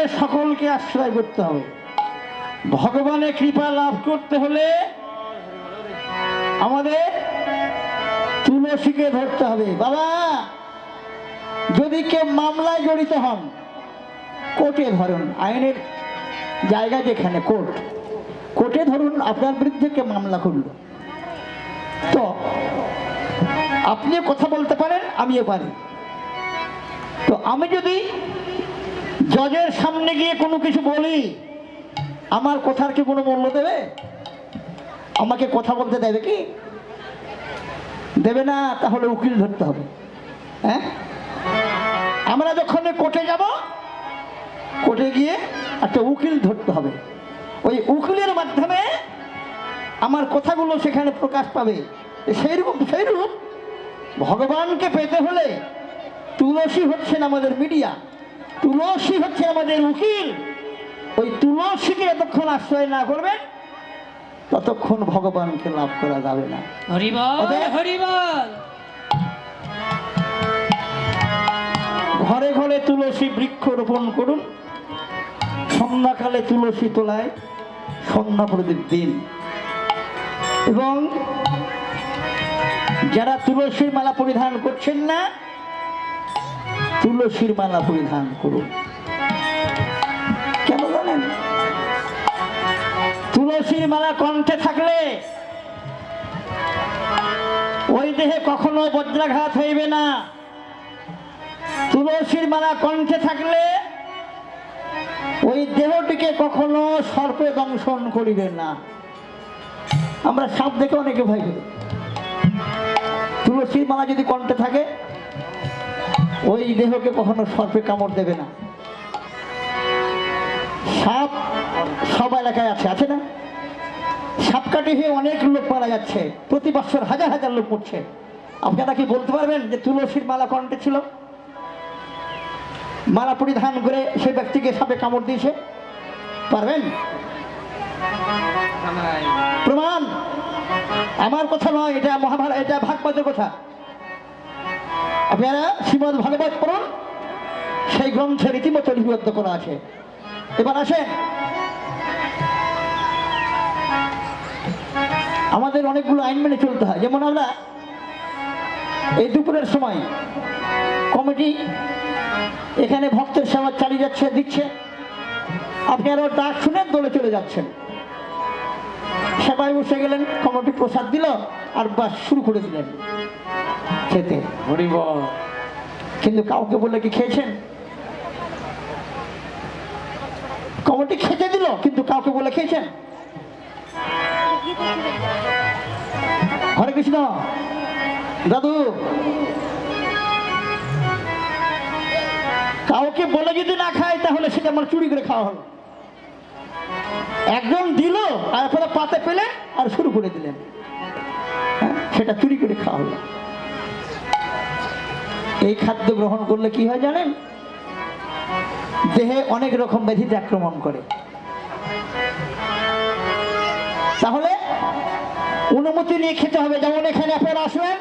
আমাদের সকলকে আশ্রয় করতে হবে। ভগবানের কৃপা লাভ করতে হলে আমাদের তুলসীকে ধরতে হবে। বাবা, যদি কেউ মামলায় জড়িত হন, কোর্টে ধরুন, আইনের জায়গা যেখানে কোর্টে ধরুন আপনার বিরুদ্ধে কে মামলা করলো, তো আপনিও কথা বলতে পারেন, আমিও পারি। তো আমি যদি জজের সামনে গিয়ে কোনো কিছু বলি, আমার কথার কি কোনো মূল্য দেবে? আমাকে কথা বলতে দেবে কি? দেবে না। তাহলে উকিল ধরতে হবে। হ্যাঁ, আমরা যখন কোর্টে যাব, কোর্টে গিয়ে একটা উকিল ধরতে হবে। ওই উকিলের মাধ্যমে আমার কথাগুলো সেখানে প্রকাশ পাবে। সেইরূপ ভগবানকে পেতে হলে তুলসী হচ্ছেন আমাদের মিডিয়া, তুলসী হচ্ছেন আমাদের উকিল। ওই তুলসীকে যতক্ষণ আশ্রয় না করবেন, ততক্ষণ ভগবানকে লাভ করা যাবে না। হরি বল, হরি বল। ঘরে ঘরে তুলসী বৃক্ষ রোপণ করুন। সন্ধ্যাকালে তুলসী তোলায় সন্ধ্যা প্রদীপ দিন। এবং যারা তুলসীর মালা পরিধান করছেন না, তুলসীর মালা পরিধান করুন। কেন জানেন? তুলসীর মালা কণ্ঠে থাকলে ওই দেহে কখনো বজ্রাঘাত হইবে না। তুলসীর মালা কণ্ঠে থাকলে ওই দেহটিকে কখনো সর্পে দংশন করিবে না। আমরা সাপ দেখে অনেকে ভয় করি। তুলসীর মালা যদি কণ্ঠে থাকে, ওই দেহকে কখনো সর্পে কামড় দেবে না। সাপ সব এলাকায় আছে না? সাপকাঠি হয়ে অনেক লোক মারা যাচ্ছে, প্রতি বছর হাজার হাজার লোক মরছে। আপনারা কি বলতে পারবেন যে তুলসীর মালা কণ্ঠে ছিল? মালা পরিধান করে সেই ব্যক্তিকে সাপে কামড় দিয়েছে? পারবেন? প্রমাণ আমার কথা নয়, এটা মহাভারত, এটা ভাগবতের কথা। আপনারা শ্রীমদ্ ভাগবত পড়ুন, সেই গ্রন্থে রীতিমতো লিপিবদ্ধ করা আছে। এবার আসেন, আমাদের অনেকগুলো আইন মেনে চলতে হয়। যেমন আমরা এই দুপুরের সময় কমিটি এখানে ভক্তের সেবা চালিয়ে যাচ্ছে, দিচ্ছে। আপনি আরো ডাক শুনে দলে চলে যাচ্ছেন, সেবায় বসে গেলেন, কমিটি প্রসাদ দিল আর বাস শুরু করে দিলেন খেতে। কিন্তু কাউকে বলে কি খেয়েছেন? কমিটি খেতে দিল, কিন্তু কাউকে বলে খেয়েছেন? হরে কৃষ্ণ দাদু, কাউকে বলে যদি না খায়, তাহলে সেটা আমার চুরি করে খাওয়া হলো। একজন দিল, তারপরে পাতে পেলেন আর শুরু করে দিলেন, সেটা চুরি করে খাওয়া হলো। এই খাদ্য গ্রহণ করলে কি হয় জানেন? দেহে অনেক রকম ব্যাধিতে আক্রমণ করে। তাহলে অনুমতি নিয়ে খেতে হবে। যেমন এখানে আপনারা আসবেন,